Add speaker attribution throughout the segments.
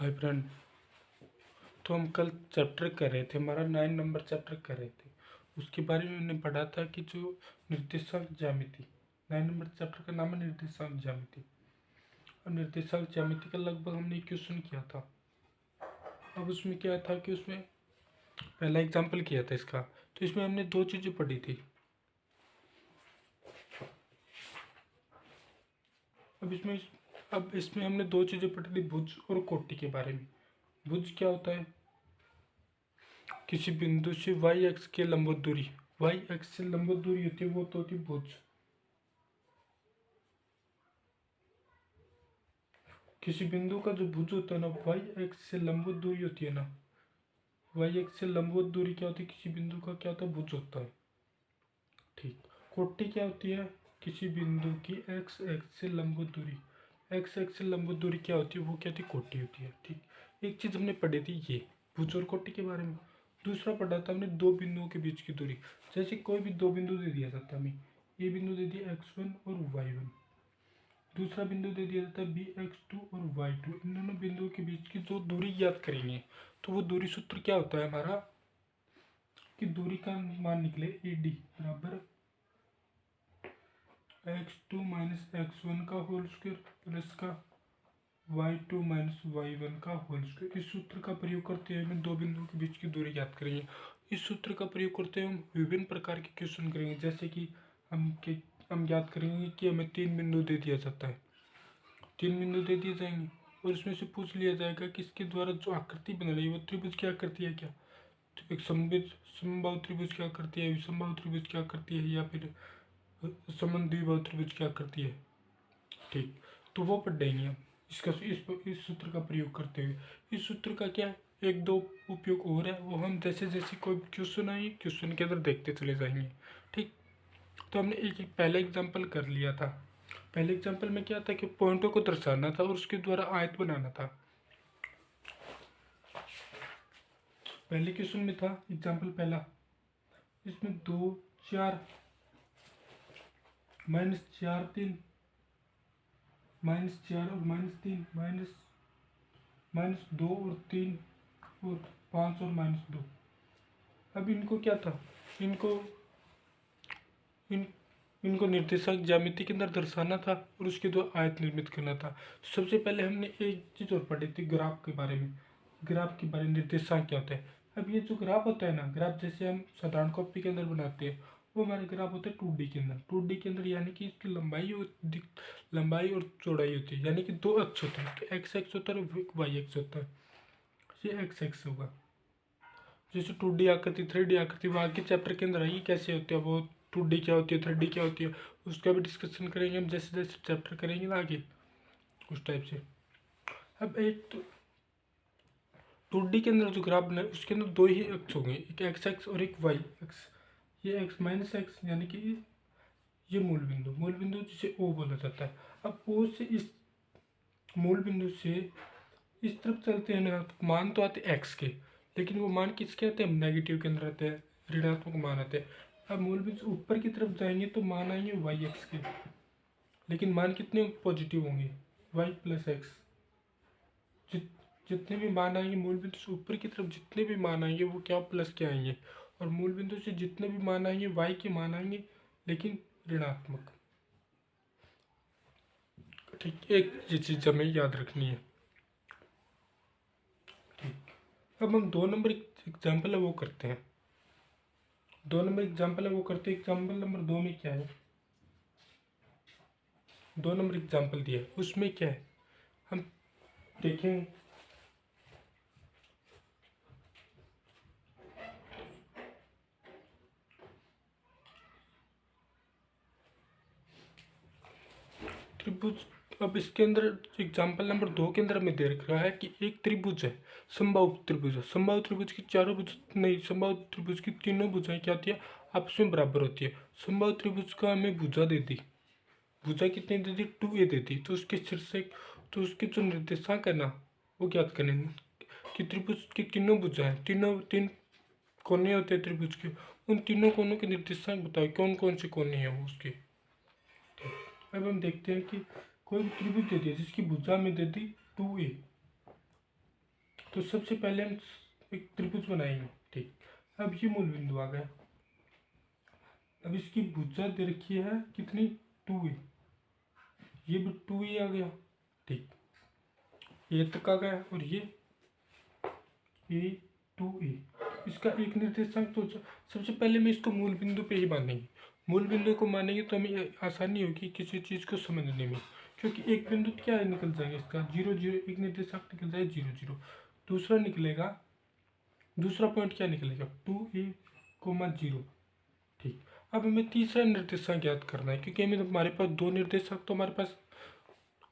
Speaker 1: Hi friend. तो हम कल चैप्टर कर रहे थे, हमारा 9 नंबर चैप्टर कर रहे थे। उसके बारे में हमने पढ़ा था कि जो निर्देशांक ज्यामिति, 9 नंबर चैप्टर का नाम है निर्देशांक ज्यामिति। और निर्देशांक ज्यामिति का लगभग हमने क्वेश्चन किया था। अब उसमें क्या था कि उसमें पहला एग्जाम्पल किया था इसका। तो इसमें हमने दो चीज़ें पढ़ी थी। अब इसमें हमने दो चीज़ें पढ़ी थी, भुज और कोटि के बारे में। भुज क्या होता है? किसी बिंदु से वाई एक्स के लंबवत दूरी, वाई एक्स से लंबवत दूरी होती है, वो तो होती है भुज। किसी बिंदु का जो भुज होता है ना, वाई एक्स से लंबवत दूरी होती है ना, वाई एक्स से लंबवत दूरी क्या होती है? किसी बिंदु का क्या होता है? भुज होता है। ठीक। कोटि क्या होती है? किसी बिंदु की एक्स एक्स से लंबवत दूरी, एक्स एक्स से लंबवत दूरी क्या होती है? वो क्या होती है? कोटि होती है। ठीक। एक चीज हमने पढ़ी थी ये भुज और कोटि के बारे में। दूसरा पढ़ा था हमने दो बिंदुओं के बीच की दूरी। जैसे कोई भी दो बिंदु दे दिया जाता है हमें, ये बिंदु दे दिया x1 और y1, दूसरा बिंदु दे दिया जाता है bx2 और y2। इन दोनों बिंदुओं के बीच की जो दूरी ज्ञात करेंगे, तो वो दूरी सूत्र क्या होता है हमारा? कि दूरी का मान निकले AD बराबर x2 माइनस x1 का होल स्क्वायर प्लस का y2 माइनस y1 का होल स्क्वायर। इस सूत्र का प्रयोग करते हुए हम दो बिंदुओं के बीच की दूरी ज्ञात करेंगे। इस सूत्र का प्रयोग करते हुए हम विभिन्न प्रकार के क्वेश्चन करेंगे। जैसे कि हम ज्ञात करेंगे कि हमें तीन बिंदु दे दिया जाता है, तीन बिंदु दे दिए जाएंगे और इसमें से पूछ लिया जाएगा कि इसके द्वारा जो आकृति बन रही है वो त्रिभुज की आकृति है क्या? तो एक समबाहु त्रिभुज की आकृति है, विषमबाहु त्रिभुज की आकृति है, या फिर समन द्विबाहु त्रिभुज की आकृति है। ठीक। तो वो पढ़ेंगे हम इसका इस सूत्र का प्रयोग करते हुए। इस सूत्र का क्या है, एक दो उपयोग और है, वो हम जैसे जैसे कोई क्वेश्चन आएंगे क्वेश्चन के अंदर देखते चले जाएंगे। ठीक। तो हमने एक पहला एग्जाम्पल कर लिया था। पहले एग्जाम्पल में क्या था कि पॉइंटों को दर्शाना था और उसके द्वारा आयत बनाना था। पहले क्वेश्चन में था एग्जाम्पल पहला, इसमें 2 4 -4 3 -4 और -3 -2 और 3 और 5 और -2। अब इनको क्या था, इनको निर्देशांक ज्यामिति के अंदर दर्शाना था और उसके द्वारा आयत निर्मित करना था। सबसे पहले हमने एक चीज और पढ़ी थी, ग्राफ के बारे में। ग्राफ के बारे में निर्देशांक क्या होता है। अब ये जो ग्राफ होता है ना, ग्राफ जैसे हम साधारण कॉपी के अंदर बनाते हैं, वो हमारे ग्राफ होता है 2D के अंदर। 2D के अंदर यानी कि इसकी लंबाई और चौड़ाई होती है, यानी कि दो अक्ष होते हैं, एक्स एक्स होता है और वाई एक्स होता है। ये एक्स एक्स होगा। जैसे 2D आकृति 3D आकृति वो आगे चैप्टर के अंदर आएगी कैसे होती है, वो 2D क्या होती है 3D क्या होती है, उसका भी डिस्कशन करेंगे हम जैसे जैसे चैप्टर करेंगे ना आगे, उस टाइप से। अब एक तो 2D के अंदर जो ग्राफ बना है उसके अंदर दो ही अक्ष होंगे, एक एक्स एक्स और एक वाई एक्स। ये एक्स माइनस एक्स यानी कि ये मूल बिंदु जिसे ओ बोला जाता है। अब ओ से इस मूल बिंदु से इस तरफ चलते हैं ना, तो मान तो आते एक्स के, लेकिन वो मान किसके आते हैं? नेगेटिव के अंदर आते हैं, ऋणात्मक मान आते हैं। अब मूल बिंदु ऊपर की तरफ जाएंगे तो मान आएंगे वाई एक्स के, लेकिन मान कितने पॉजिटिव होंगे? Y plus X. जितने भी मान आएंगे मूल बिंदु से ऊपर की तरफ, जितने भी मान आएंगे वो क्या प्लस के आएंगे, और मूल बिंदु से जितने भी मान आएंगे वाई के मान आएंगे, लेकिन ऋणात्मक। ठीक। एक चीज हमें याद रखनी है। ठीक। अब हम 2 नंबर एग्जाम्पल है वो करते हैं। 2 नंबर एग्जाम्पल है वो करते हैं। एग्जाम्पल नंबर 2 में क्या है, 2 नंबर एग्जाम्पल दिया है, उसमें क्या है हम देखें। त्रिभुज। अब इसके अंदर एग्जाम्पल नंबर 2 के अंदर हमें दे रखा है कि एक त्रिभुज है, समबाहु त्रिभुज है। समबाहु त्रिभुज की चारों भुज नहीं, समबाहु त्रिभुज की तीनों भुजाएं क्या होती है? आपस में बराबर होती है। समबाहु त्रिभुज का हमें भुजा दे दी, भुजा कितनी दे दी? 2a दे दी। तो उसके शीर्षक, तो उसके जो निर्देशांक है ना, वो ज्ञात करेंगे कि त्रिभुज की तीनों भुजा है, तीन कोने होते हैं त्रिभुज के, उन तीनों कोनों के निर्देशांक बताओ कौन कौन से कोने हैं वो उसके। अब हम देखते हैं कि कोई त्रिभुज दे दिया जिसकी भुजा में दे दी 2a, तो सबसे पहले हम एक त्रिभुज बनाएंगे। ठीक, अब ये मूल बिंदु आ गया। अब इसकी भुजा दे रखी है कितनी, 2a, ये भी 2a आ गया। ठीक, ये तक आ गया और ये a2a, इसका एक निर्देशांक तो सबसे पहले मैं इसको मूल बिंदु पे ही मानेंगे। मूल बिंदु को मानेंगे तो हमें आसानी होगी किसी चीज़ को समझने में, क्योंकि एक बिंदु क्या निकल जाएगा इसका 0 0, एक निर्देशांक निकल जाएगा 0 0, दूसरा निकलेगा, दूसरा पॉइंट क्या निकलेगा 2a, 0। ठीक, अब हमें तीसरा निर्देशांक याद करना है, क्योंकि हमें हमारे पास दो निर्देशांक, तो हमारे पास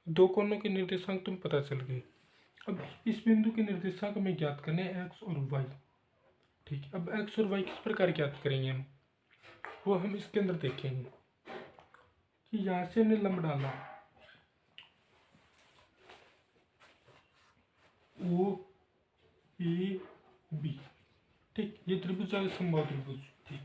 Speaker 1: दो कोणों के निर्देशांक तो पता चल गए। अब इस बिंदु के निर्देशांक हमें ज्ञात करने हैं एक्स और वाई। ठीक है, अब एक्स और वाई किस प्रकार ज्ञात करेंगे हम, वो हम इसके अंदर देखेंगे कि यहाँ से हमने लंब डाला ओ ए बी। ठीक, ये त्रिभुज है समबाहु त्रिभुज। ठीक,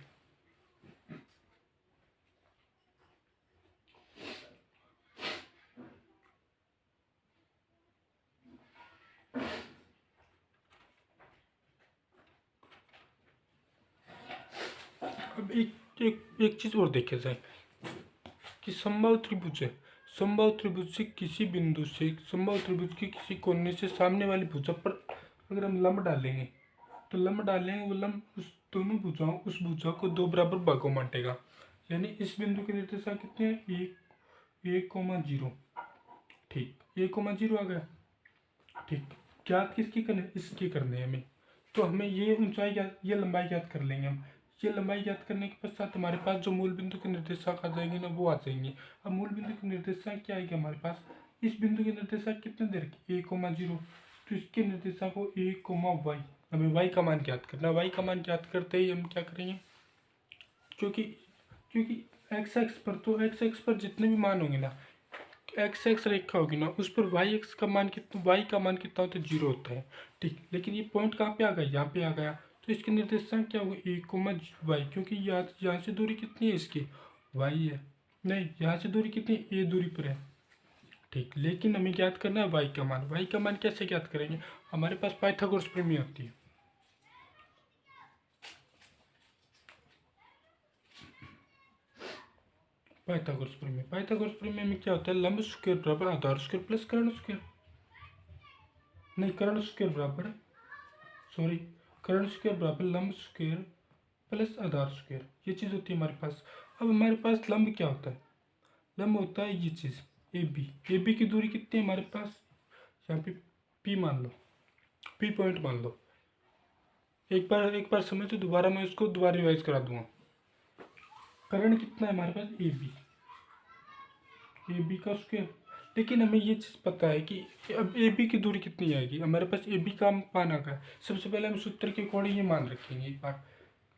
Speaker 1: अब एक चीज और देखे जाए कि समबाहु त्रिभुज है, समबाहु त्रिभुज से किसी बिंदु से समबाहु त्रिभुज के किसी कोने से सामने वाली भुजा पर अगर हम लंब डालेंगे, तो लंब डालेंगे वो लंब उस दोनों भुजाओं उस भुजा को दो बराबर भागों बांटेगा। यानी इस बिंदु के निर्देशांक कितने हैं, 1,0। ठीक, 1,0 आ गया। ठीक, ज्ञात किसकी करने, इसकी करने हमें, तो हमें ये ऊंचाई ज्ञात, ये लंबाई ज्ञात कर लेंगे हम। ये लंबाई ज्ञात करने के पश्चात हमारे पास जो मूल बिंदु के निर्देशांक आ जाएंगे ना, वो आ जाएंगे। अब मूल बिंदु के निर्देशांक क्या आएगा हमारे पास, इस बिंदु के निर्देशांक कितने दे रखे 1,0, तो इसके निर्देशांक को 1,y। हमें y का मान ज्ञात करना है। y का मान ज्ञात करते ही हम क्या करेंगे, क्योंकि क्योंकि एक्स एक्स पर जितने भी मान होंगे ना, एक्स एक्स रेखा होगी ना, उस पर वाई एक्स का मान कितना, वाई का मान कितना होता है 0 होता है। ठीक, लेकिन ये पॉइंट कहाँ पे आ गया, यहाँ पे आ गया, तो इसके निर्देशांक क्या होगा 1,y, क्योंकि यहाँ से दूरी कितनी है इसकी, वाई है, नहीं यहाँ से दूरी कितनी ए दूरी पर है। ठीक, लेकिन हमें ज्ञात करना है वाई का मान। वाई का मान कैसे ज्ञात करेंगे, हमारे पास पाइथागोरस प्रमेय होती है। पाइथागोरस प्रमेय में क्या होता है, लंब स्क्वायर बराबर आधार स्क्वायर प्लस कर्ण स्क्वायर, नहीं कर्ण स्क्वायर बराबर, सॉरी, कर्ण स्क्वायर बराबर लंब स्क्वायर प्लस आधार स्क्वायर, ये चीज़ होती है हमारे पास। अब हमारे पास लंब क्या होता है, लंब होता है ये चीज़ ए बी की दूरी कितनी है हमारे पास, यहाँ पे पी मान लो, पी पॉइंट मान लो। एक बार समझ तो दोबारा मैं इसको दोबारा रिवाइज करा दूंगा। कर्ण कितना है हमारे पास ए बी का स्क्वायर, लेकिन हमें ये चीज़ पता है कि अब ए बी की दूरी कितनी आएगी, हमारे पास ए बी का मान आ गया। सबसे पहले हम सूत्र के अकॉर्डिंग ये मान रखेंगे एक बार,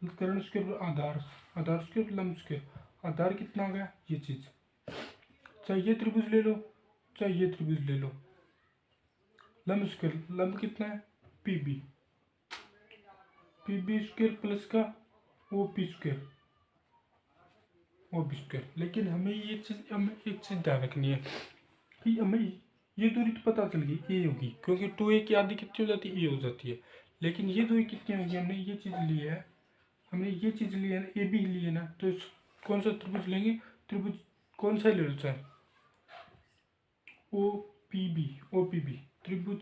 Speaker 1: कर्ण स्क्वायर आधार, आधार स्क्वायर लंब स्क्वायर, आधार कितना आ गया ये चीज़, चाहिए त्रिभुज ले लो, चाहिए त्रिभुज ले लो, लंब स्क्वायर, लंब कितना है पी बी स्क्वायर प्लस का O P square, O B square. लेकिन हमें एक चीज़ ध्यान रखनी है कि हमें ये दूरी तो पता चल गई ए होगी, क्योंकि 2a की आधी कितनी हो जाती है ए हो जाती है, लेकिन ये दूरी कितनी होगी, हमने ये चीज़ ली है, हमने ये चीज़ ली है ना, ए बी ली है ना, तो कौन सा त्रिभुज लेंगे, त्रिभुज कौन सा ले लो चाहे, ओ पी बी त्रिभुज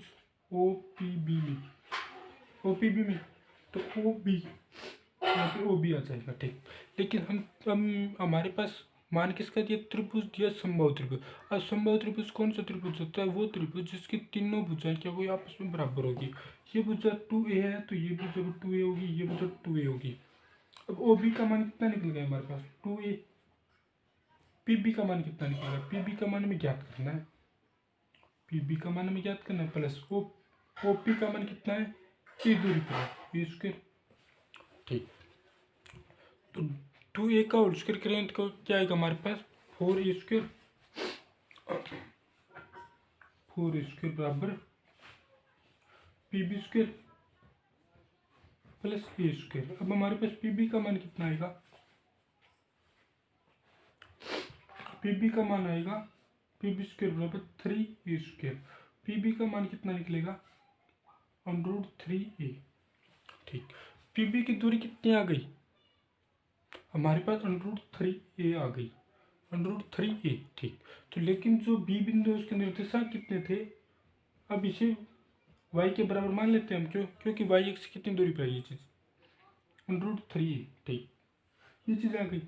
Speaker 1: ओ पी बी में, ओ पी बी में, तो ओ बी, यहाँ पे ओ बी आ जाएगा। ठीक, लेकिन हम हमारे पास मान किसका दिया, त्रिभुज दिया समबाहु त्रिभुज। अब समबाहु त्रिभुज कौन सा त्रिभुज होता है, वो त्रिभुज जिसकी तीनों भुजाएं क्या हुई आपस में बराबर होगी। ये भुजा 2a है तो ये भुजा 2a होगी, ये भुजा 2a होगी। अब ओ बी का मान कितना निकल गया हमारे पास 2a, पी बी का मान कितना निकल गया, पी बी का मान हमें ज्ञात करना है, पी बी का मान हमें ज्ञात करना है, प्लस ओ पी का मान कितना है ए दूरी पर है ए स्क्वायर। ठीक, तो 2a का होल स्क्वायर करें तो क्या आएगा हमारे पास 4a स्क्वायर, 4a स्क्वायर बराबर पी बी स्क्वायर प्लस ए स्क्वायर। अब हमारे पास पी बी का मान कितना आएगा, पी बी का मान आएगा पी बी स्क्वायर बराबर 3a स्क्वायर, पी बी का मान कितना निकलेगा √3a। ठीक, PB की दूरी कितनी आ गई हमारे पास? √3a आ गई, √3a। ठीक, तो लेकिन जो B बिंदु है उसके निर्देशांक कितने थे? अब इसे y के बराबर मान लेते हैं हम, क्योंकि y x से कितनी दूरी पर है ये चीज़? √3a। ठीक, ये चीज़ आ गई।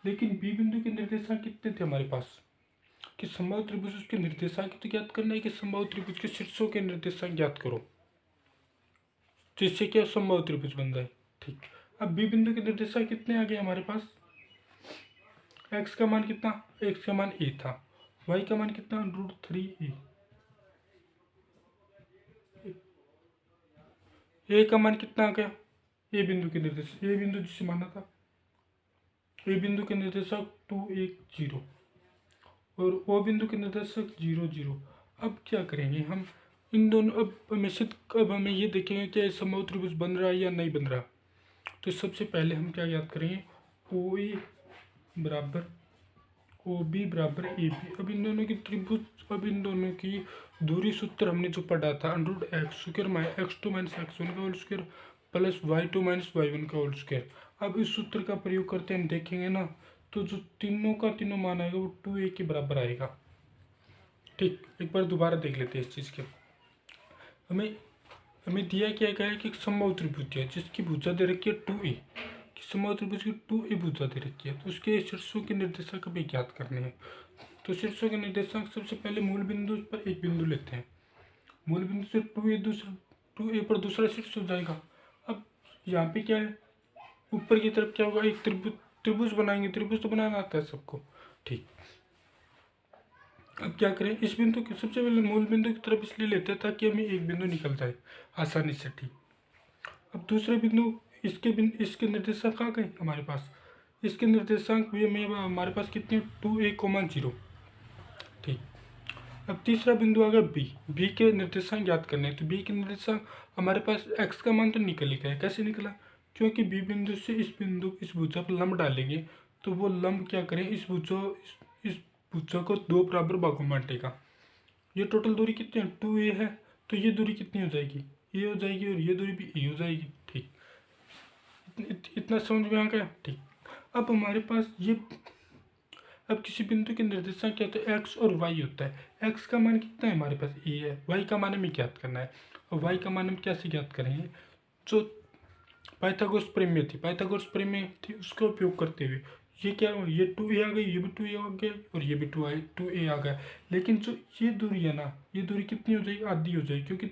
Speaker 1: लेकिन B बिंदु के निर्देशांक कितने थे हमारे पास? कि समबाहु त्रिभुज उसके निर्देशांक तो ज्ञात करना है कि समबाहु त्रिभुज के शीर्षों के निर्देशांक ज्ञात करो, तो इससे क्या समबाहु त्रिभुज बन जाए। ठीक, अब B बिंदु के निर्देशांक कितने आ गए हमारे पास? x का मान कितना? x का मान a था, y का मान कितना? √3a। a का मान कितना आ गया? a बिंदु के निर्देश, a बिंदु जिसे माना था, a बिंदु के निर्देशक 2 1 0 और O बिंदु के निर्देशक 0 0। अब क्या करेंगे हम इन दोनों, अब हमें ये देखेंगे कि समबाहु त्रिभुज बन रहा है या नहीं बन रहा। तो सबसे पहले हम क्या याद करेंगे? OA बराबर OB बराबर AB। अब इन दोनों की त्रिभुज, अब इन दोनों की दूरी सूत्र हमने जो पढ़ा था, √x² x2 - x1 का whole square plus y2 - y1 का होल स्क्वायर। अब इस सूत्र का प्रयोग करते हम देखेंगे ना, तो जो तीनों का तीनों मान आएगा वो 2a के बराबर आएगा। ठीक, एक बार दोबारा देख लेते हैं इस चीज़ के। हमें दिया क्या गया है कि एक समबाहु त्रिभुज है जिसकी भुजा दे रखी है 2a, कि समबाहु त्रिभुज की 2a भुजा दे रखी है, तो उसके शीर्षों के निर्देशांक हमें ज्ञात करने हैं। तो शीर्षों के निर्देशांक सबसे पहले मूल बिंदु पर एक बिंदु लेते हैं, मूल बिंदु से 2a पर दूसरा शीर्ष हो जाएगा। अब यहाँ पे क्या है, ऊपर की तरफ क्या होगा? एक त्रिभुज बनाएंगे, त्रिभुज तो बनाना आता है सबको। ठीक, अब क्या करें? इस बिंदु की सबसे पहले मूल बिंदु की तरफ इसलिए लेते हैं ताकि हमें एक बिंदु निकल जाए आसानी से। ठीक, अब दूसरे बिंदु इसके निर्देशांक आ गए हमारे पास, इसके निर्देशांक भी हमारे पास कितने? 2a, 0। ठीक, अब तीसरा बिंदु आ गया बी के निर्देशांक ज्ञात करने हैं। तो बी के निर्देशांक हमारे पास x का मान तो निकल ही गया। कैसे निकला? क्योंकि बी बिंदु से इस भुजा पर लंब डालेंगे तो वो लंब क्या करें, इस भुजा को 2 बराबर भागों में बांटेगा। ये टोटल दूरी कितनी है? 2a है, तो ये दूरी कितनी हो जाएगी? a हो जाएगी, और ये दूरी भी a हो जाएगी। ठीक, इतना समझ में आ गया। ठीक, अब हमारे पास ये, अब किसी बिंदु के निर्देशांक क्या होता है? x और y होता है। x का मान कितना है हमारे पास? a है। y का मान हमें ज्ञात करना है, और y का मान हम कैसे ज्ञात करेंगे? जो पाइथागोरस प्रमेय थी उसका उपयोग करते हुए। ये क्या, ये 2a आ गई, ये भी 2a आ गया, और ये भी 2a आ गया। लेकिन जो ये दूरी है ना, ये दूरी कितनी हो जाएगी? आधी हो जाएगी, क्योंकि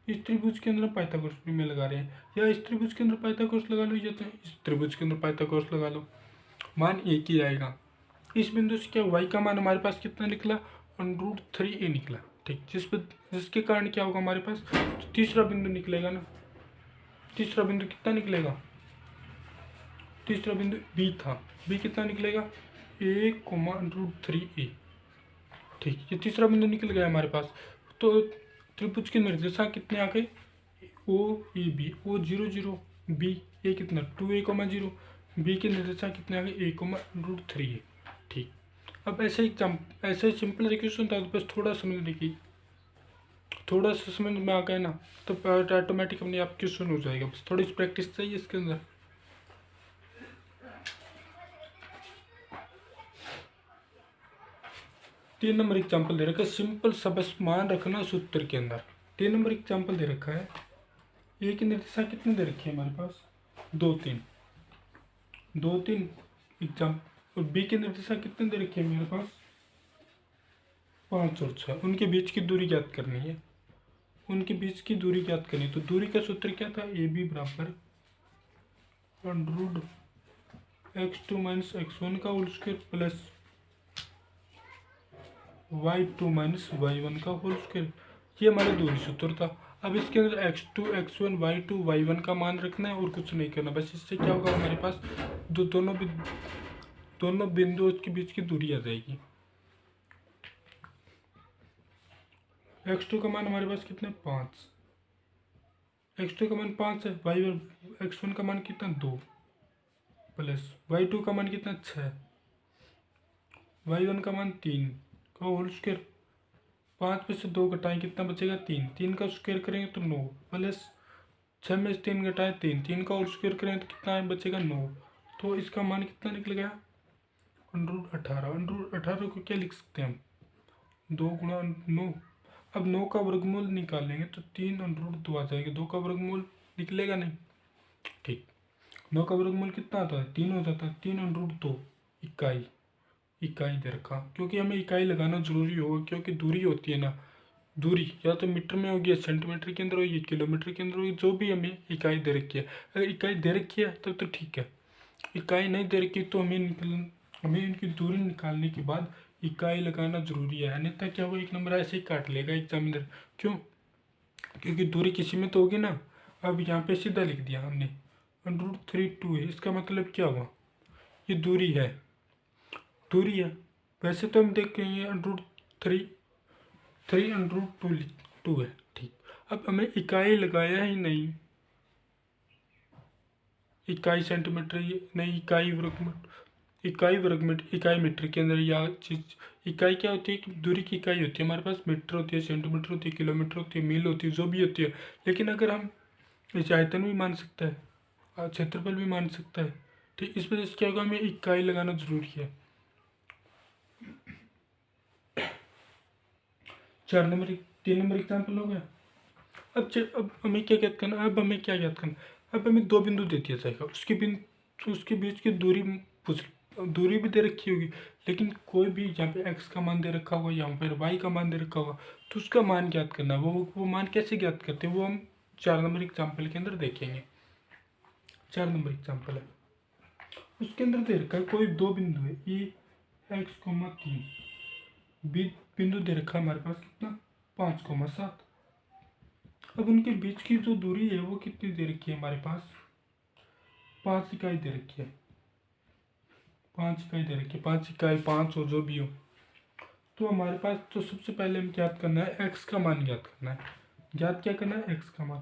Speaker 1: इस त्रिभुज के अंदर पाइथागोरस प्रमेय लगा रहे हैं, या इस त्रिभुज के अंदर पाइथागोरस लगा लो, या तो इस त्रिभुज के अंदर पाइथागोरस लगा लो, मान एक ही आएगा। इस बिंदु से क्या, y का मान हमारे पास कितना निकला? √3a निकला। ठीक, जिसके कारण क्या होगा हमारे पास? तो तीसरा बिंदु निकलेगा ना, तीसरा बिंदु कितना निकलेगा? तीसरा बिंदु b था, b कितना निकलेगा? a, √3a। ठीक, ये तीसरा बिंदु निकल गया हमारे पास। तो त्रिभुज के निर्देशांक कितने आ गए? OAB, O 0 0, B a कितना? 2a, 0। b के निर्देशांक कितने आ गए? a, √3a। ठीक, अब ऐसे ही सिंपल इक्वेशन था, बस थोड़ा सा समझ में आ गया ना, तो ऑटोमेटिक अपने आप क्वेश्चन हो जाएगा। बस थोड़ी सी प्रैक्टिस चाहिए इसके अंदर। तीन नंबर एग्जाम्पल दे रखा है, सिंपल सा, बस मान रखना सूत्र के अंदर। 3 नंबर एग्जाम्पल दे रखा है, ए की निर्देशांक कितने दे रखे हैं हमारे पास? 2 3 एग्जाम, और बी के निर्देशांक कितने दे रखे हैं मेरे पास? 5 और 6। उनके बीच की दूरी ज्ञात करनी है, तो दूरी का सूत्र क्या था? ए बी बराबर √x2 - x1 का whole square plus y2 - y1 का होल स्क्वायर। ये हमारा दूरी सूत्र था। अब इसके अंदर x2 x1 y2 y1 का मान रखना है और कुछ नहीं करना। बस इससे क्या होगा, हमारे पास दोनों बिंदुओं के बीच की दूरी आ जाएगी। x2 का मान हमारे पास कितना? 5। x2 का मान 5 है, x1 का मान कितना? 2 प्लस y2 का मान कितना? 6, y1 का मान 3 का होल स्क्वायर 5 में से 2 घटाएं कितना बचेगा 3, 3 का स्क्वायर करेंगे तो 9 प्लस 6 में से 3 घटाएं 3, 3 का और स्क्वायर करेंगे तो कितना बचेगा 9। तो इसका मान कितना निकल गया √18। √18 को क्या लिख सकते हैं हम 2 गुणा 9। अब 9 का वर्गमूल निकालेंगे तो 3 √2 आ जाएगा, 2 का वर्गमूल निकलेगा नहीं। ठीक, 9 का वर्गमूल कितना आता है 3 हो जाता है, 3 √2 इकाई। इकाई दे रखा, क्योंकि हमें इकाई लगाना जरूरी होगा, क्योंकि दूरी होती है ना, दूरी या तो मीटर में होगी या सेंटीमीटर के अंदर होगी, किलोमीटर के अंदर होगी, जो भी हमें इकाई दे रखी है। अगर इकाई दे रखी है तब तो ठीक है, इकाई नहीं दे रखी तो हमें इनकी दूरी निकालने के बाद इकाई लगाना जरूरी है, अन्यथा क्या होगा 1 नंबर ऐसे ही काट लेगा एग्जामिनर। क्यों? क्योंकि दूरी किसी में तो होगी ना। अब यहाँ पे सीधा लिख दिया हमने √32 है, इसका मतलब क्या हुआ ये दूरी है, दूरी है। वैसे तो हम देखेंगे √3 है। ठीक, अब हमें इकाई लगाया ही नहीं, इकाई सेंटीमीटर नहीं, इकाई वर्गमीटर, इकाई मीटर के अंदर या चीज। इकाई क्या होती है कि दूरी की इकाई होती है हमारे पास, मीटर होती है, सेंटीमीटर होती है, किलोमीटर होती है, मील होती है, जो भी होती है। लेकिन अगर हम इसे आयतन भी मान सकता है और क्षेत्रफल भी मान सकता है। ठीक, इस वजह से क्या होगा हमें इकाई लगाना जरूरी है। 3 नंबर एग्जाम्पल हो गया। अब हमें क्या याद करना, अब हमें 2 बिंदु दे दिया जाएगा, उसके बीच की दूरी भी दे रखी होगी, लेकिन कोई भी यहाँ पे x का मान दे रखा होगा, यहाँ पर y का मान दे रखा होगा, तो उसका मान ज्ञात करना है। वो मान कैसे ज्ञात करते हैं वो हम 4 नंबर एग्जाम्पल के अंदर देखेंगे। 4 नंबर एग्जाम्पल है, उसके अंदर दे रखा है कोई 2 बिंदु है x,3, बिंदु दे रखा है हमारे पास कितना 5,7। अब उनके बीच की जो दूरी है वो कितनी दे रखी है हमारे पास 5 इकाई दे रखी है, 5 इकाई दे रखी है, 5 इकाई 5 हो जो भी हो। तो हमारे पास तो सबसे पहले हमें ज्ञात करना है x का मान ज्ञात करना है। ज्ञात क्या करना है x का मान,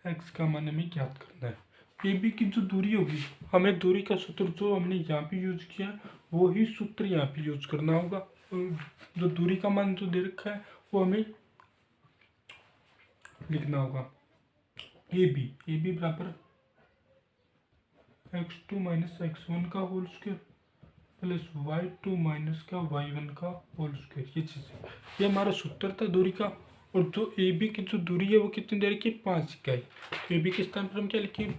Speaker 1: x का मान हमें ज्ञात करना है। AB की जो दूरी होगी, हमें दूरी का सूत्र जो हमने यहाँ पे यूज किया वो ही सूत्र यहाँ पे यूज करना होगा। जो दूरी का मान जो दे रखा है वो हमें लिखना होगा AB बराबर x2 माइनस x1 का whole square plus y2 minus का y1 का होल स्क्वायर। ये चीज़ है, ये हमारा सूत्र था दूरी का। और जो AB की जो दूरी है वो कितनी दे रखी है 5 इकाई। AB के स्थान पर हम क्या लिखेंगे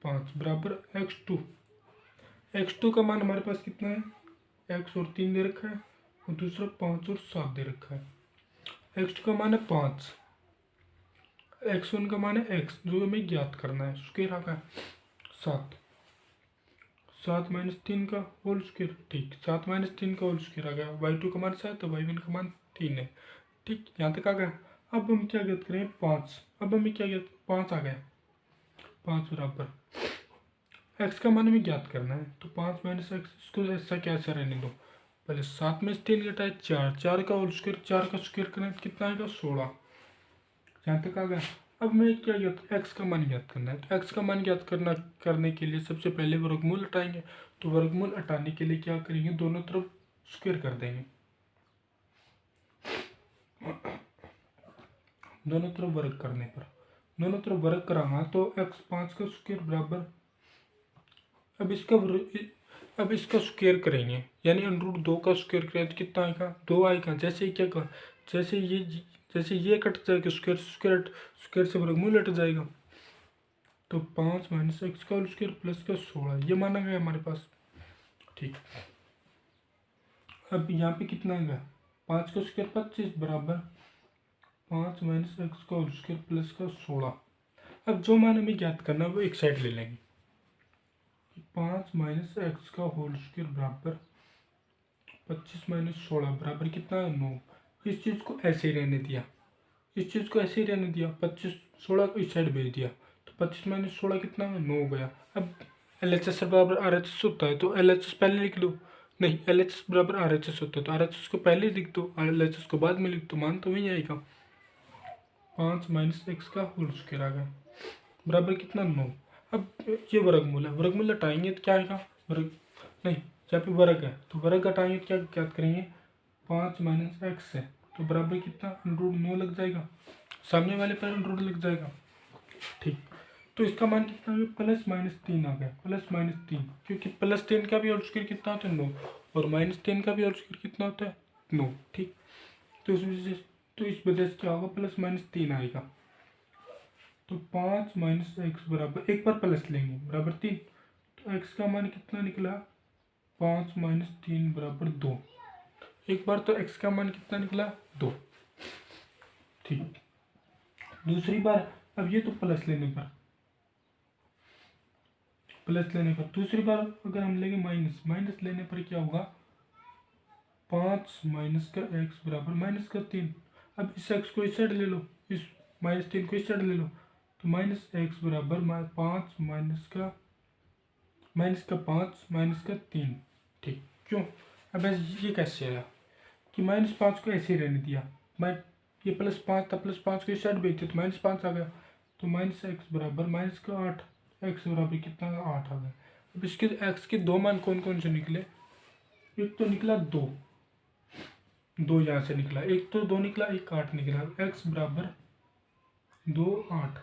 Speaker 1: 5 बराबर x2 का मान हमारे पास कितना है x और 3 दे रखा है, और दूसरा 5 और 7 दे रखा है। x2 का मान है 5, x1 का मान है x जो हमें ज्ञात करना है, स्क्वायर आ गया 7 माइनस 3 का होल स्क्वायर। ठीक, 7 माइनस 3 का होल स्क्वायर आ गया। y2 का मान 7 है, y1 का मान 3 है। ठीक, यहाँ तक आ गया। अब हम क्या ज्ञात करें 5, अब हमें क्या ज्ञात 5 आ गया, 5 बराबर x का मान हमें ज्ञात करना है, तो 5 माइनस एक्स, इसको ऐसा क्या ऐसा रहने दो। पहले 7 में से 3 घटाए 4, 4 का होल स्क्वायर, 4 का स्क्वायर करें कितना आएगा 16। यहाँ तक आ गया। अब मैं क्या ज्ञात x का मान ज्ञात करना है, तो x का मान ज्ञात करने के लिए सबसे पहले वर्गमूल हटाएंगे। तो वर्गमूल हटाने के लिए क्या करेंगे, दोनों तरफ स्क्वायर कर देंगे, दोनों तरफ वर्ग करने पर, दोनों तरफ वर्ग कराना तो x5 का स्क्वायर बराबर, अब इसका स्क्वायर करेंगे, यानी √2 का स्क्वायर करें तो कितना आएगा 2 आएगा। जैसे ये कट जाएगा स्क्वायर से वर्गमूल हट जाएगा, तो 5 माइनस एक्स का होल स्क्वायर प्लस का 16 ये माना गया हमारे पास। ठीक, अब यहाँ पे कितना आएगा 5 का स्क्वायर 25 बराबर 5 माइनस एक्स का होल स्क्वायर प्लस का 16। अब जो मान हमें ज्ञात करना है वो एक साइड ले लेंगे, 5 माइनस एक्स का होल स्क्वायर बराबर 25 माइनस 16 बराबर कितना है 9। इस चीज़ को ऐसे ही रहने दिया, 25 16 को इस साइड भेज दिया, तो 25 माइनस 16 कितना है 9 हो गया। अब LHS बराबर RHS होता है तो LHS पहले लिख दो, नहीं LHS बराबर RHS होता है तो RHS को पहले लिख दो, LHS को बाद में लिख दो, मान तो वही आएगा। 5 माइनस एक्स का होल स्क्वायर आ गया बराबर कितना 9। अब ये वर्गमूल है, वर्गमूल हटाएंगे तो क्या आएगा नहीं जहाँ पे वर्ग है तो वर्ग घटाएंगे क्या ज्ञात करेंगे, 5 माइनस एक्स है तो बराबर कितना, √9 लग जाएगा, सामने वाले पर √ लग जाएगा। ठीक, तो इसका मान कितना आ गया, +-3 आ गया, +-3, क्योंकि +3 का भी होल स्क्वायर कितना होता है 9 और -10 का भी होल स्क्वायर कितना होता है 9। ठीक, तो इस वजह से क्या होगा, +-3 आएगा। तो 5 माइनस एक्स बराबर, एक बार प्लस लेंगे बराबर 3, तो एक्स का मान कितना निकला, 5 माइनस 3 बराबर 2। एक बार तो एक्स का मान कितना निकला 2। ठीक, दूसरी बार अब ये तो प्लस लेने पर दूसरी बार अगर हम लेंगे माइनस लेने पर क्या होगा, 5 माइनस का एक्स बराबर -3। अब इस एक्स को इस साइड ले लो, इस -3 को इस साइड ले लो, तो -x बराबर 5 माइनस का 5 माइनस का 3। ठीक, क्यों, अब ये कैसे आया कि -5 को ऐसे ही रहने दिया, मैं ये +5 था, +5 को इस साइड भेजते तो -5 आ गया, तो -x बराबर -8, x बराबर कितना 8 आ गया। अब इसके x के दो मान कौन कौन से निकले, एक तो निकला 2 यहाँ से निकला, एक तो 2 निकला, एक 8 निकला, x बराबर 2 8,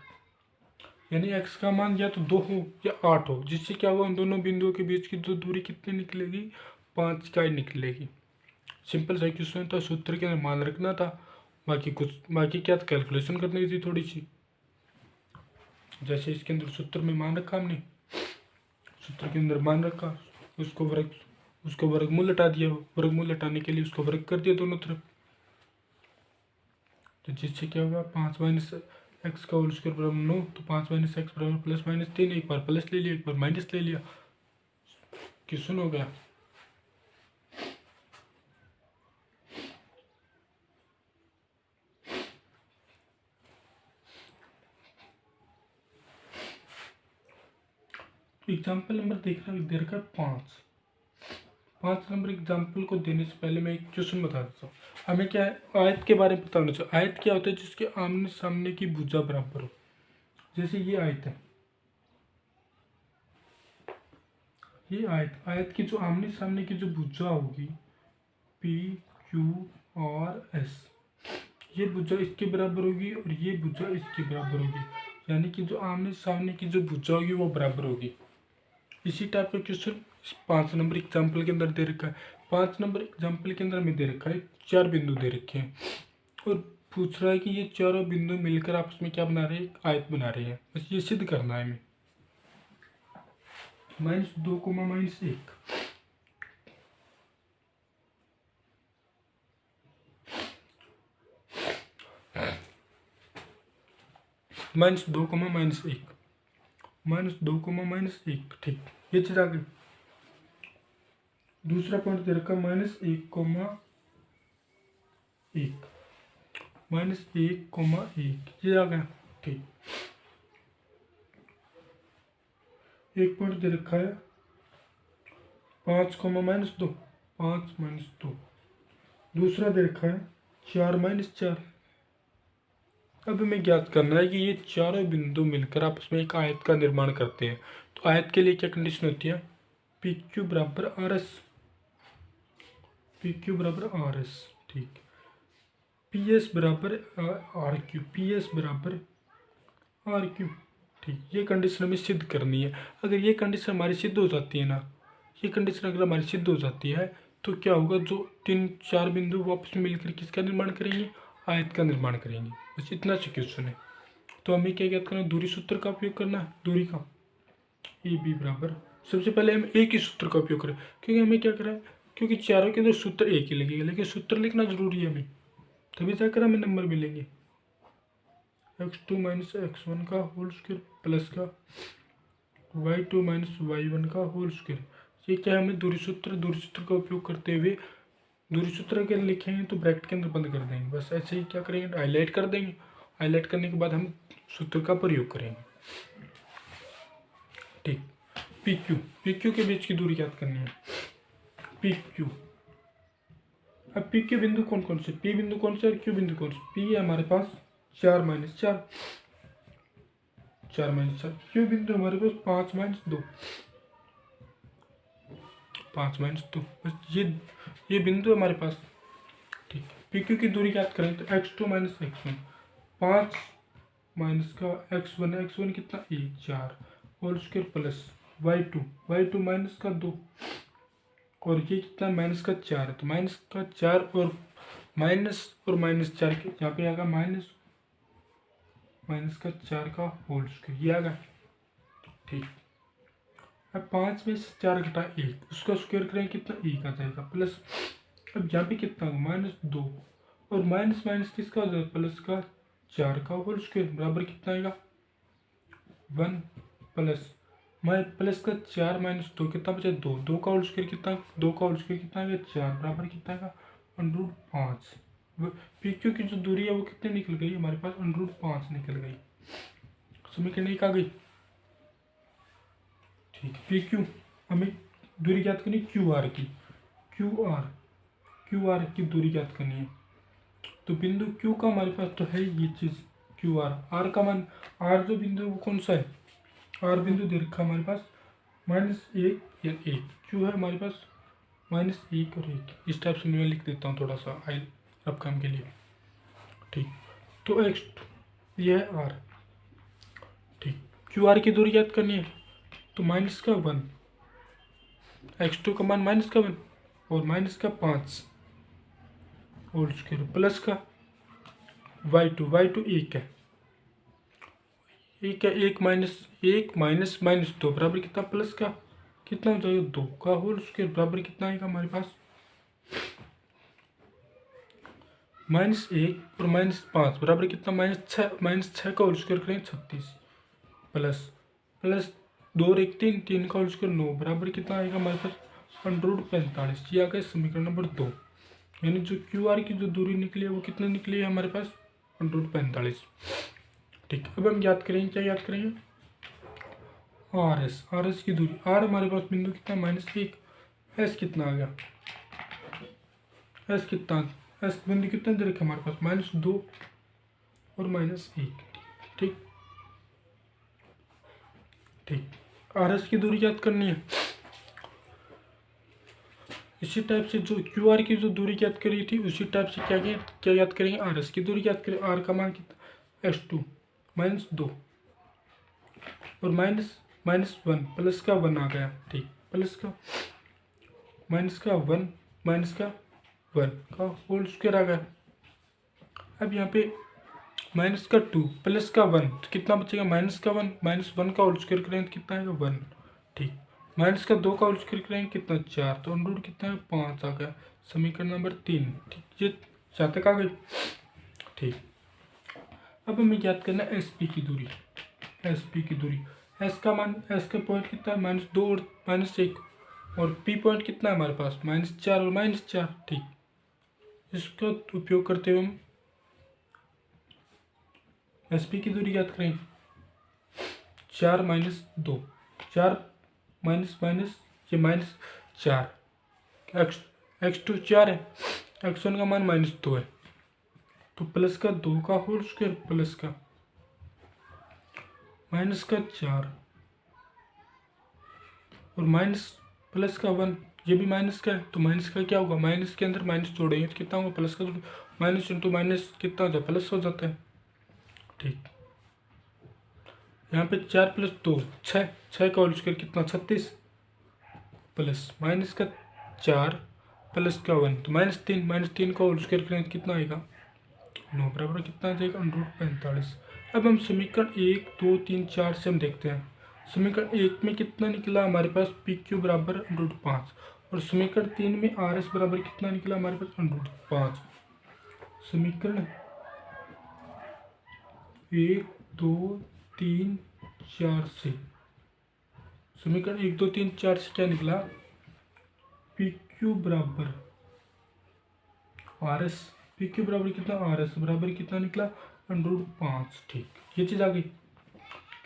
Speaker 1: यानी x का मान या तो 2 हो या 8 हो, जिससे क्या हुआ उन दोनों बिंदुओं के बीच की जो दूरी कितनी निकलेगी, 5 का ही निकलेगी। सिंपल सा क्वेश्चन था, सूत्र के अंदर मान रखना था, बाकी क्या था, कैलकुलेशन करनी थी थोड़ी सी। जैसे इसके अंदर सूत्र में मान रखा हमने, सूत्र के अंदर मान रखा, उसको वर्गमूल हटा दिया, वर्गमूल हटाने के लिए उसको वर्ग कर दिया दोनों तरफ, तो जिससे क्या होगा, 5 माइनस एक्स का होल स्क्वायर बराबर 9, तो 5 माइनस एक्स बराबर +-3, एक बार प्लस ले लिया, एक बार माइनस ले लिया, क्वेश्चन हो गया। एग्जाम्पल नंबर दे रखा है 5 नंबर एग्जाम्पल को देने से पहले मैं एक क्वेश्चन बता देता हूँ। हमें क्या है, आयत के बारे में बताना चाहिए। आयत क्या होता है, जिसके आमने सामने की भुजा बराबर हो। जैसे ये आयत है, ये आयत की जो आमने सामने की जो भुजा होगी PQRS, ये भुजा इसके बराबर होगी और ये भुजा इसके बराबर होगी, यानी कि जो आमने सामने की जो भुजा होगी वो बराबर होगी। इसी टाइप का क्वेश्चन 5 नंबर एग्जाम्पल के अंदर दे रखा है। 5 नंबर एग्जाम्पल के अंदर में दे रखा है 4 बिंदु दे रखे हैं और पूछ रहा है कि ये चारों बिंदु मिलकर आपस में क्या बना रहे हैं, एक आयत बना रहे हैं। बस ये सिद्ध करना है हमें। -2, -1, -2, -1, ठीक, ये चीज आ गई। दूसरा पॉइंट दे रखा -1, -1, ये आ गया। ठीक, एक पॉइंट दे रखा है 5, -2, 5, -2। दूसरा दे रखा है 4, -4। अब हमें ज्ञात करना है कि ये चारों बिंदु मिलकर आपस में एक आयत का निर्माण करते हैं। तो आयत के लिए क्या कंडीशन होती है, PQ बराबर RS, ठीक, PS बराबर RQ, ठीक, ये कंडीशन हमें सिद्ध करनी है। अगर ये कंडीशन हमारी सिद्ध हो जाती है ना, ये कंडीशन अगर हमारी सिद्ध हो जाती है तो क्या होगा, जो 3-4 बिंदु आपस में मिलकर किसका निर्माण करेंगे, आयत का निर्माण करेंगे। बस इतना सा क्वेश्चन है। तो हमें क्या ज्ञात करना है, दूरी सूत्र का उपयोग करना है, दूरी का AB बराबर, सबसे पहले हम एक ही सूत्र का उपयोग करें, क्योंकि हमें क्या करें, क्योंकि चारों के अंदर सूत्र एक ही लगेगा, लेकिन सूत्र लिखना जरूरी है हमें, तभी जाकर हमें नंबर मिलेंगे। x2 - x1 का होल स्क्वायर प्लस का y2 - y1 का होल स्क्वायर। ये क्या है, हमें दूरी सूत्र का उपयोग करते हुए, दूरी सूत्र अगर लिखेंगे तो ब्रैकेट के अंदर बंद कर देंगे, बस ऐसे ही क्या करेंगे, हाईलाइट कर देंगे। हाईलाइट करने के बाद हम सूत्र का प्रयोग करेंगे। ठीक, PQ के बीच की दूरी ज्ञात करनी है, PQ। अब PQ बिंदु कौन कौन से, P बिंदु कौन से और Q बिंदु कौन से। P है हमारे पास 4 - 4, Q बिंदु हमारे पास 5 - 2, 5 माइनस 2, बस ये बिंदु है हमारे पास। ठीक, पी क्यू की दूरी याद करें तो x2 माइनस x1, 5 माइनस का x1, x1 कितना 1 4 whole square plus y2 minus का 2 और ये कितना माइनस का 4 है, तो माइनस का 4 और माइनस 4 के यहाँ पे आएगा माइनस का 4 का होल स्क्वायर, ये आएगा। ठीक, अब 5 में से 4 घटा 1, उसका स्क्वायर करें कितना 1 आ जाएगा प्लस, अब यहाँ पे कितना होगा -2 और माइनस माइनस किसका हो जाएगा प्लस का 4 का होल स्क्वायर बराबर कितना आएगा 1 प्लस प्लस का 4 माइनस 2 कितना बचा 2, 2 का होल स्क्वायर कितना 2 का होल स्क्वायर कितना आएगा 4 बराबर कितना आएगा √5। पी क्यू की जो दूरी है वो कितनी निकल गई हमारे पास √5 निकल गई। समीकरण 1 आ गई। ठीक, पी क्यू हमें दूरी ज्ञात करनी क्यू आर की, क्यू आर की दूरी ज्ञात करनी है। तो बिंदु क्यू का हमारे पास तो है ये चीज़ क्यू आर का मान, आर जो बिंदु है वो कौन सा है, आर बिंदु दे रखा हमारे पास -1 या 1, क्यू है हमारे पास -1 और 1। इस टाइप से मैं लिख देता हूँ थोड़ा सा अब काम के लिए। ठीक, तो एक्स ये है आर। ठीक, क्यू आर की दूरी याद करनी है तो माइनस का 1, x2 का मान माइनस का 1 और माइनस का 5 होल स्क्वायर प्लस का y2 1 है, 1 माइनस -2 बराबर कितना प्लस का कितना हो जाएगा 2 का होल स्क्वायर बराबर कितना आएगा हमारे पास -1 और -5 बराबर कितना -6 का होल स्क्वायर करें 36 प्लस 2 और 1 3 का होल स्क्वायर 9 बराबर कितना आएगा हमारे पास √45। ये आ गया समीकरण नंबर 2। यानी जो क्यू आर की जो दूरी निकली है वो कितनी निकली है हमारे पास √45। ठीक, अब हम याद करेंगे, क्या याद करेंगे आर एस की दूरी, आर हमारे पास बिंदु कितना -1, एस कितना आ गया एस बिंदु कितना दे रखा हमारे पास -2 और -1। ठीक, आर एस की दूरी याद करनी है। इसी टाइप से जो क्यू आर की जो दूरी याद करी थी उसी टाइप से क्या याद करेंगे आर एस की दूरी याद करें। आर का मान कितना x2 -2 और -1 प्लस का 1 आ गया। ठीक, प्लस का -1 का होल स्क्वायर आ गया। अब यहाँ पे -2 प्लस का 1 तो कितना बचेगा -1 का होल स्क्वायर करेंगे तो कितना आएगा 1। ठीक, -2 का होल स्क्वायर करेंगे कितना 4 तो √ कितना है 5 आ गया। समीकरण नंबर 3। ठीक, ये 4 तक आ गई। ठीक, अब हमें याद करना है एस पी की दूरी। एस का पॉइंट कितना है -2 और -1 और पी पॉइंट कितना है हमारे पास -4 और -4। ठीक, इसका उपयोग करते हुए हम एस पी की दूरी याद करें 4 -2, 4 माइनस ये -4, x2 4 है, x1 का मान -2 है तो प्लस का 2 का होल स्क्वायर प्लस का -4 और प्लस का 1, ये भी माइनस का है तो माइनस का क्या होगा, माइनस के अंदर माइनस जोड़ेंगे तो कितना होगा प्लस का, माइनस इंटू माइनस कितना हो जाता है प्लस हो जाता है। ठीक, यहाँ पे 4 + 2 6 का होल स्क्वायर कितना 36 प्लस माइनस का 4 प्लस का 1 तो -3 का होल स्क्वायर करें तो कितना आएगा 9 बराबर कितना आ जाएगा √45। अब हम समीकरण 1 2 3 4 से हम देखते हैं। समीकरण 1 में कितना निकला हमारे पास PQ बराबर √5 और समीकरण 3 में RS बराबर कितना निकला हमारे पास √5। समीकरण 1 2 3 4 से समीकरण 1 2 3 4 से क्या निकला PQ बराबर RS, PQ बराबर कितना RS बराबर कितना निकला √5। ठीक, ये चीज़ आ गई।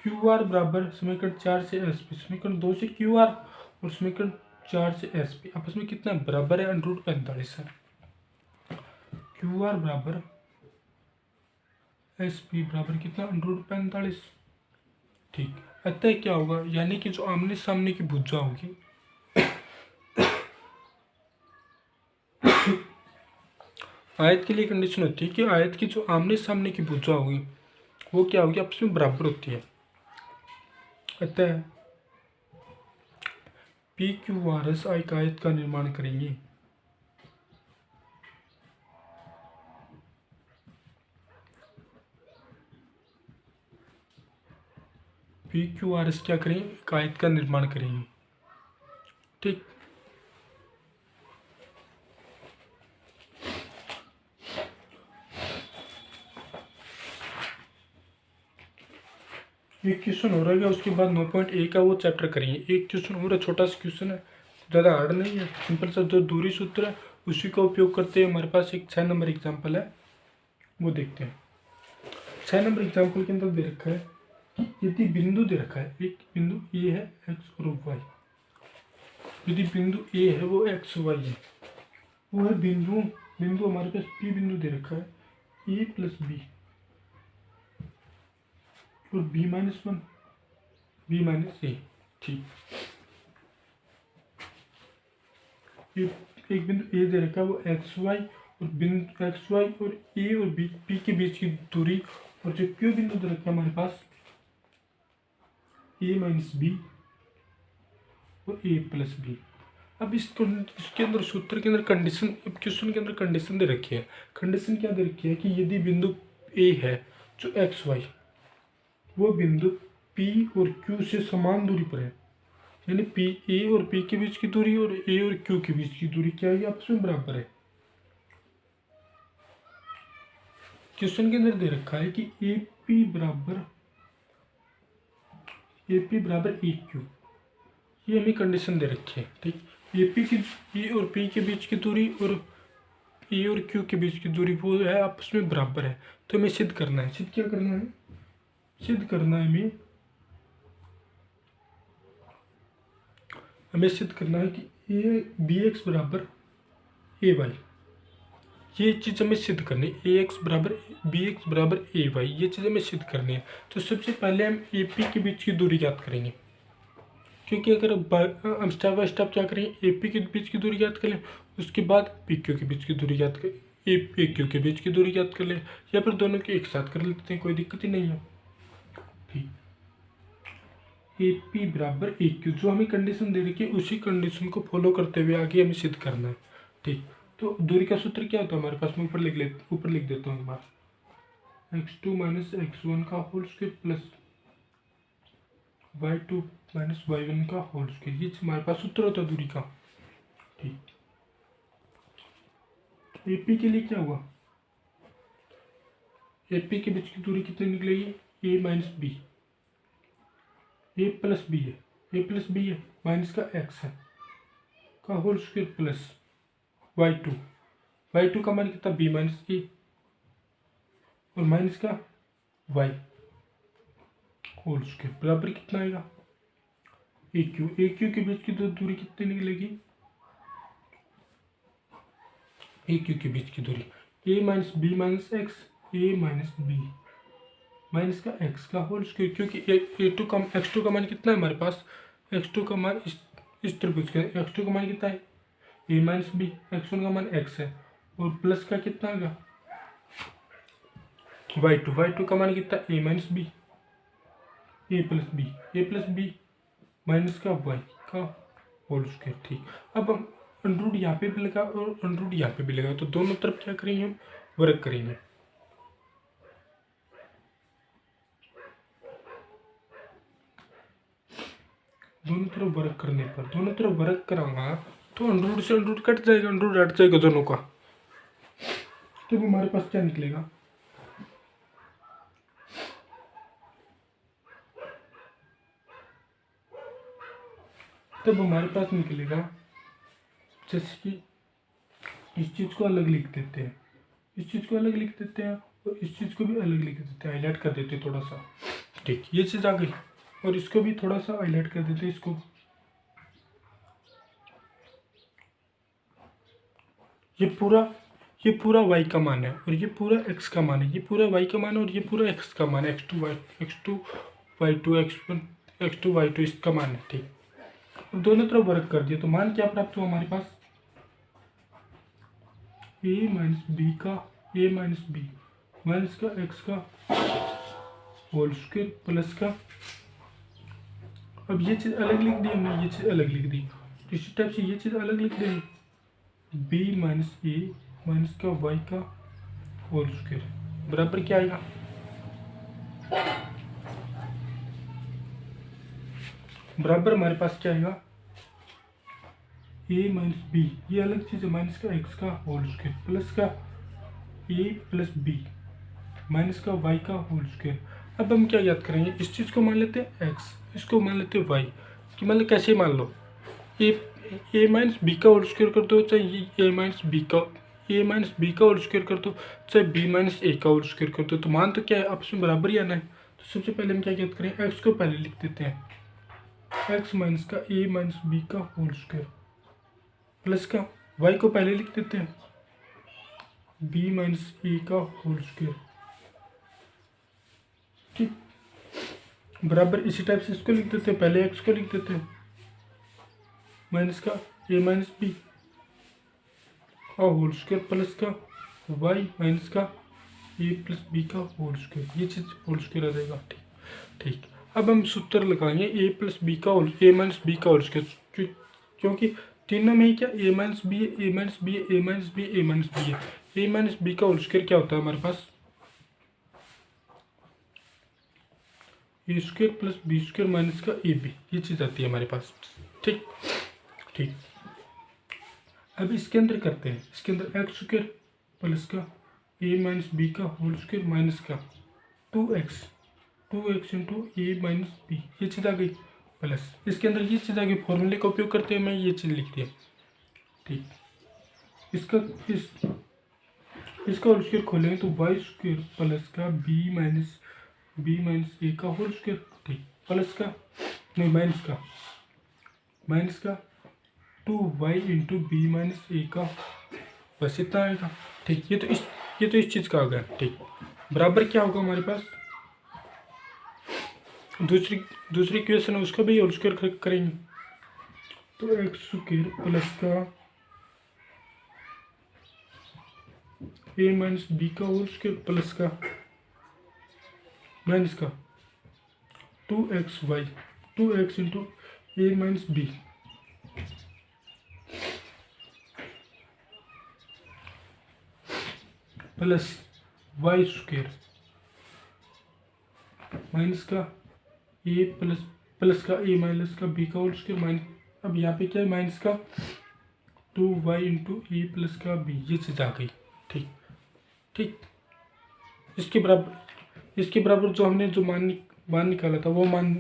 Speaker 1: QR बराबर समीकरण 4 से SP, समीकरण 2 से QR और समीकरण 4 से SP आपस में कितना बराबर है √45 है। QR बराबर SP बराबर कितना √45। ठीक, अतः क्या होगा, यानी कि जो आमने सामने की भुजा होगी आयत के लिए कंडीशन होती है कि आयत की जो आमने सामने की भुजा होगी वो क्या होगी, आपस में बराबर होती है। अतः पी क्यू आर एस एक आयत का निर्माण करेंगे। पी क्यू आर एस क्या करेंगे, एक आयत का निर्माण करेंगे। ठीक, एक क्वेश्चन हो रहेगा, उसके बाद 9.A का वो चैप्टर करेंगे। एक क्वेश्चन हो रहा है, छोटा सा क्वेश्चन है, ज़्यादा हार्ड नहीं है, सिंपल सा जो दूरी सूत्र है उसी का उपयोग करते हैं। हमारे पास एक 6 नंबर एग्जाम्पल है, वो देखते हैं। 6 नंबर एग्जाम्पल के अंदर दे रखा है कि यदि बिंदु दे रखा है, एक बिंदु ए है एक्स और वाई, यदि बिंदु ए है वो एक्स वाई है, वो है बिंदु बिंदु हमारे पास पी बिंदु दे रखा है ए प्लस बी और b minus one, b minus a. ठीक, एक बिंदु ए दे रखा है वो एक्स वाई, और बिंदु एक्स वाई और ए और बी पी के बीच की दूरी, और जो क्यू बिंदु दे रखा है हमारे पास ए माइनस बी और ए प्लस बी। अब इसके अंदर सूत्र के अंदर कंडीशन, क्वेश्चन के अंदर कंडीशन दे रखी है। कंडीशन क्या दे रखी है कि यदि बिंदु ए है जो एक्स वाई, वो बिंदु पी और क्यू से समान दूरी पर है, यानी पी ए और पी के बीच की दूरी और ए और क्यू के बीच की दूरी क्या है, आपस में बराबर है। क्वेश्चन के अंदर दे रखा है कि ए पी बराबर ए क्यू, ये हमें कंडीशन दे रखी है। ठीक, ए और पी के बीच की दूरी और ए और क्यू के बीच की दूरी वो है आपस में बराबर है। तो हमें सिद्ध करना है, सिद्ध क्या करना है, सिद्ध करना है हमें सिद्ध करना है कि ए बी एक्स बराबर ए वाई, ये चीज़ हमें सिद्ध करनी है। ए एक्स बराबर बी एक्स बराबर ए वाई, ये चीज़ हमें सिद्ध करनी है। तो सबसे पहले हम ए पी के बीच की दूरी ज्ञात करेंगे, क्योंकि अगर हम स्टेप बाय स्टेप क्या करेंगे, ए पी के बीच की दूरी ज्ञात कर लें, उसके बाद पी क्यू के बीच की दूरी ज्ञात करें, ए क्यू के बीच की दूरी ज्ञात कर लें, या फिर दोनों के एक साथ कर लेते हैं, कोई दिक्कत ही नहीं है। ठीक, ए पी बराबर ए क्यू, जो हमें कंडीशन दे रखी है उसी कंडीशन को फॉलो करते हुए आगे हमें सिद्ध करना है। ठीक, तो दूरी का सूत्र क्या होता है हमारे पास, मैं ऊपर लिख देता हूँ एक बार, x2 माइनस x1 का whole square plus y2 minus y1 का होल स्क्वायर, ये हमारे पास सूत्र होता है दूरी का। ठीक, एपी के लिए क्या हुआ, एपी के बीच की दूरी कितनी निकलेगी, ए माइनस बी, ए प्लस बी है, ए प्लस बी है, माइनस का एक्स है का होल स्क्वायर प्लस y2 का मान कितना बी माइनस ए और माइनस का y होल स्क्वायर बराबर कितना आएगा ए क्यू के बीच की दूरी कितनी निकलेगी, ए क्यू के बीच की दूरी ए माइनस बी माइनस एक्स, ए माइनस बी माइनस का एक्स का होल स्क्वायर, क्योंकि x2 का मान कितना है हमारे पास, x2 का मान इस त्रिभुज का x2 का मान कितना है ए माइनस बी, x1 का मान x है, और प्लस का कितना आएगा y2 का मान कितना ए माइनस बी, ए प्लस बी माइनस का y का होल स्क्वायर। ठीक, अब हम अंडरूट यहाँ पे भी लगा और अंडरूट यहाँ पे भी लगा, तो दोनों तरफ क्या करेंगे, हम वर्क करेंगे। दोनों तरफ वर्क कराऊंगा तो अंडरूट से अंडरूट कट जाएगा, अंडरूट हट जाएगा दोनों का, तो हमारे पास क्या निकलेगा, तब हमारे पास निकलेगा, जैसे कि इस चीज़ को अलग लिख देते हैं, इस चीज़ को अलग लिख देते हैं और इस चीज़ को भी अलग लिख देते हैं, हाईलाइट कर देते हैं थोड़ा सा। ठीक, ये चीज़ आ गई, और इसको भी थोड़ा सा हाईलाइट कर देते हैं, इसको ये पूरा y का मान है और ये पूरा x का मान है, ये पूरा y का मान है और ये पूरा x का मान है, x2 y2 इसका मान है। ठीक, दोनों तरफ वर्क कर दिया तो मान क्या प्राप्त हुआ हमारे पास, ए माइनस बी का ए माइनस बी माइनस का एक्स का होल स्क्वायर प्लस का, अब ये चीज़ अलग लिख दी हमने, ये चीज़ अलग लिख दी, इसी टाइप से ये चीज़ अलग लिख देंगे, बी माइनस ए माइनस का वाई का होल स्क्वायर बराबर क्या आएगा, बराबर हमारे पास क्या आएगा, ए माइनस बी, ये अलग चीज़ है, माइनस का एक्स का होल स्क्वायर प्लस का ए प्लस बी माइनस का वाई का होल स्क्वायर। अब हम क्या याद करेंगे, इस चीज़ को मान लेते हैं एक्स, इसको मान लेते हैं वाई, कि मतलब कैसे मान लो, ए माइनस बी का होल स्क्वायर कर दो, चाहे ए माइनस बी का होल स्क्वायर कर दो, चाहे बी माइनस ए का होल स्क्वायर कर दो, तो मान तो क्या है, आपस में बराबर ही आना है। तो सबसे पहले हम क्या याद करें, एक्स को पहले लिख देते हैं, एक्स माइनस का ए माइनस बी का होल स्क्वायर प्लस का वाई को पहले लिख देते हैं, बी माइनस ए का होल स्क्वायर, ठीक, बराबर इसी टाइप से इसको लिख देते हैं, पहले एक्स को लिख देते हैं माइनस का ए माइनस बी का होल स्क्वायर प्लस का वाई माइनस का ए प्लस बी का होल स्क्वायर, ये चीज़ होल स्क्वायर आ जाएगा, ठीक ठीक। अब हम सूत्र लगाएंगे ए प्लस बी का होल ए माइनस बी का होल स्क्वायर, क्योंकि तीनों में ही क्या ए माइनस बी है, ए माइनस बी है, a minus b, a minus b है, ए माइनस बी का होल स्क्वायर क्या होता है हमारे पास, a square plus b square minus का ए बी, ये चीज़ आती है हमारे पास, ठीक ठीक। अब इसके अंदर करते हैं, इसके अंदर एक्स स्क्वायर प्लस का ए माइनस बी का होल स्क्वायर माइनस का 2x into a minus B, ये चीज़ आ गई प्लस, इसके अंदर ये चीज़ आ गई, फॉर्मूले का उपयोग करते हुए मैं ये चीज़ लिख दिया, ठीक। इसका होल स्क्वायर खोलेंगे तो वाई स्क्वायर प्लस का बी माइनस ए का होल स्क्वायर, ठीक, प्लस का नहीं माइनस का 2y इंटू बी माइनस ए का, बस इतना आएगा, ठीक। ये तो इस चीज़ का आ गया, ठीक, बराबर क्या होगा हमारे पास, दूसरी इक्वेशन है उसका भी होल स्क्वायर करेंगे, तो एक्स स्क्वायर प्लस का ए माइनस बी का होल स्क्वायर प्लस का माइनस का 2x into a minus b plus y square minus का ए प्लस का ए माइनस का बी का होल स्क्वायर माइनस, अब यहाँ पे क्या है माइनस का 2y इंटू ए प्लस का बी, ये चीज़ आ गई, ठीक ठीक। इसके बराबर जो हमने जो मान निकाला था वो मान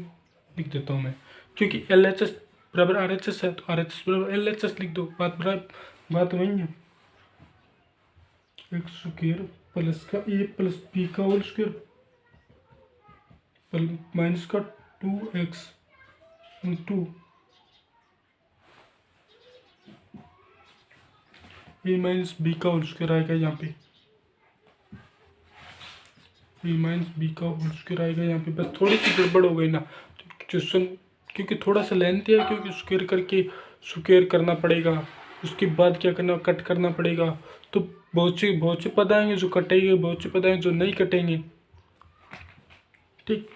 Speaker 1: लिख देता हूँ मैं, क्योंकि LHS बराबर RHS है, तो RHS बराबर LHS लिख दो, बात वही है, एक्स स्क्वायर प्लस का ए प्लस बी का होल स्क्वायर माइनस का 2x into a minus b का होल स्क्वायर आएगा यहाँ पे, ए माइनस बी का होल स्क्वायर आएगा यहाँ पे, बस थोड़ी सी गड़बड़ हो गई ना क्वेश्चन, क्योंकि थोड़ा सा लेंथी है, क्योंकि स्क्वायर करके स्क्वायर करना पड़ेगा, उसके बाद क्या करना, कट करना पड़ेगा, तो बहुत से पद आएंगे जो कटेंगे, बहुत से पद आएंगे जो नहीं कटेंगे, ठीक।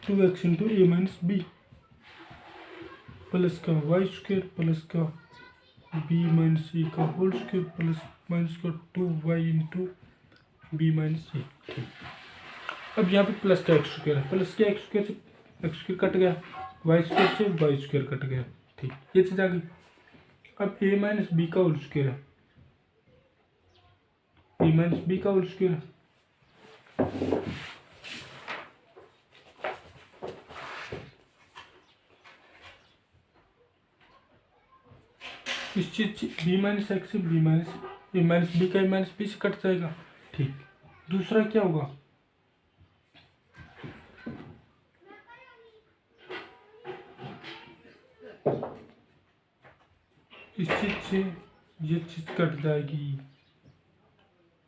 Speaker 1: 2x into a minus b plus का वाई स्क्वायर प्लस का बी माइनस ए का होल स्क्वायर प्लस माइनस का 2y into B minus a, ठीक। अब यहाँ पे प्लस का एक्स स्क्वायर है, प्लस के एक्स स्क्वायर से एक्स स्क्वायर कट गया, वाई स्क्वायर से वाई स्क्वायर कट गया, ठीक, ये चीज़ आ गई। अब ए माइनस बी का होल स्क्वायर है, ए माइनस बी का होल स्क्वायर है, इस चीज बी माइनस एक्स से बी माइनस ए माइनस बी का ए माइनस बी से कट जाएगा, ठीक। दूसरा क्या होगा, इस चीज से ये चीज कट जाएगी,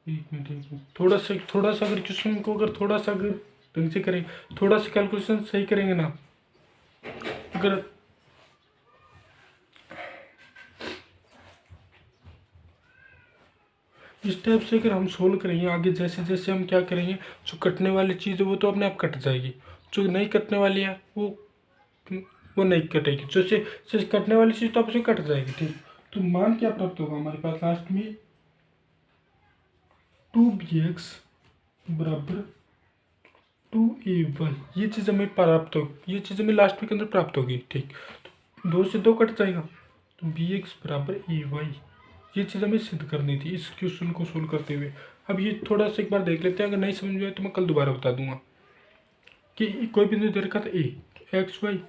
Speaker 1: एक मिनट थोड़ा सा अगर क्वेश्चन को अगर थोड़ा सा अगर ढंग से करें, थोड़ा सा कैलकुलेशन सही करेंगे ना, अगर इस टाइप से अगर हम सोल्व करेंगे आगे, जैसे जैसे हम क्या करेंगे, जो कटने वाली चीज़ है वो तो अपने आप कट जाएगी, जो नहीं कटने वाली है वो नहीं कटेगी, जैसे कटने वाली चीज़ तो आपसे कट जाएगी। ठीक, तो मान क्या प्राप्त होगा हमारे पास लास्ट में 2bx बराबर 2ay, ये चीज़ हमें प्राप्त होगी, ये चीज़ हमें लास्ट में के अंदर प्राप्त होगी। ठीक, तो 2 से 2 कट जाएगा, तो bx बराबर ay, ये चीज़ हमें सिद्ध करनी थी इस क्वेश्चन को सोल्व करते हुए। अब ये थोड़ा सा एक बार देख लेते हैं, अगर नहीं समझ में आए तो मैं कल दोबारा बता दूंगा। कि कोई बिंदु दे रखा था ए, एक्स वाई,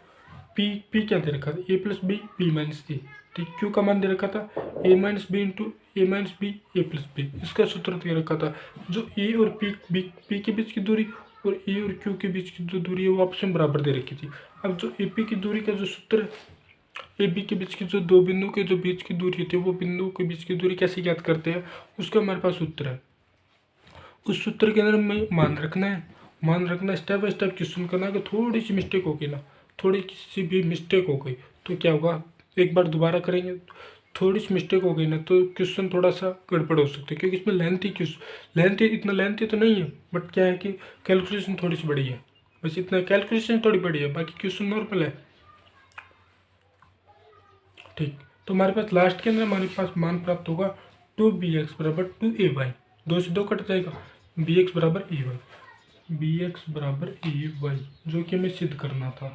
Speaker 1: पी क्या दे रखा था, ए plus B, B minus a. ठीक, क्यू का मान दे रखा था ए minus B into a minus b, A plus B. इसका सूत्र दे रखा था जो ए और पी के बीच की दूरी और ए और क्यू के बीच की जो दूरी है वो आपस में बराबर दे रखी थी। अब जो ए पी की दूरी का जो सूत्र है, ए बी के बीच की जो दो बिंदु के जो बीच की दूरी थी, वो बिंदु के बीच की दूरी कैसे ज्ञात करते हैं, उसका हमारे पास सूत्र है। उस सूत्र के अंदर हमें मान रखना है, मान रखना, स्टेप बाय स्टेप क्वेश्चन करना है। कि थोड़ी सी मिस्टेक होगी ना, थोड़ी सी भी मिस्टेक हो गई तो क्या होगा, एक बार दोबारा करेंगे, थोड़ी सी मिस्टेक हो गई ना तो क्वेश्चन थोड़ा सा गड़बड़ हो सकता है, क्योंकि इसमें लेंथी इतना लेंथी तो नहीं है, बट क्या है कि कैलकुलेशन थोड़ी सी बड़ी है, बस इतना, कैलकुलेशन थोड़ी बड़ी है, बाकी क्वेश्चन नॉर्मल है। ठीक, तो हमारे पास लास्ट के अंदर हमारे पास मान प्राप्त होगा 2bx बराबर 2ay, 2 से 2 कट जाएगा, bx बराबर ay, bx बराबर ay, जो कि हमें सिद्ध करना था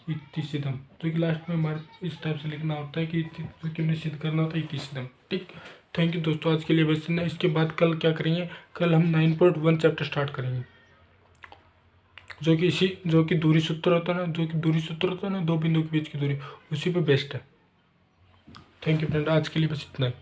Speaker 1: इक्तिसिदम, जो कि लास्ट में हमारे इस टाइप से लिखना होता है कि जो कि हमें सिद्ध करना होता है इक्तिसिदम। ठीक, थैंक यू दोस्तों, आज के लिए बस इतना। इसके बाद कल क्या करेंगे, कल हम 9.1 चैप्टर स्टार्ट करेंगे, जो कि दूरी सूत्र होता है ना, दो बिंदु के बीच की दूरी, उसी पे बेस्ड है। थैंक यू फ्रेंड, आज के लिए बस इतना ही।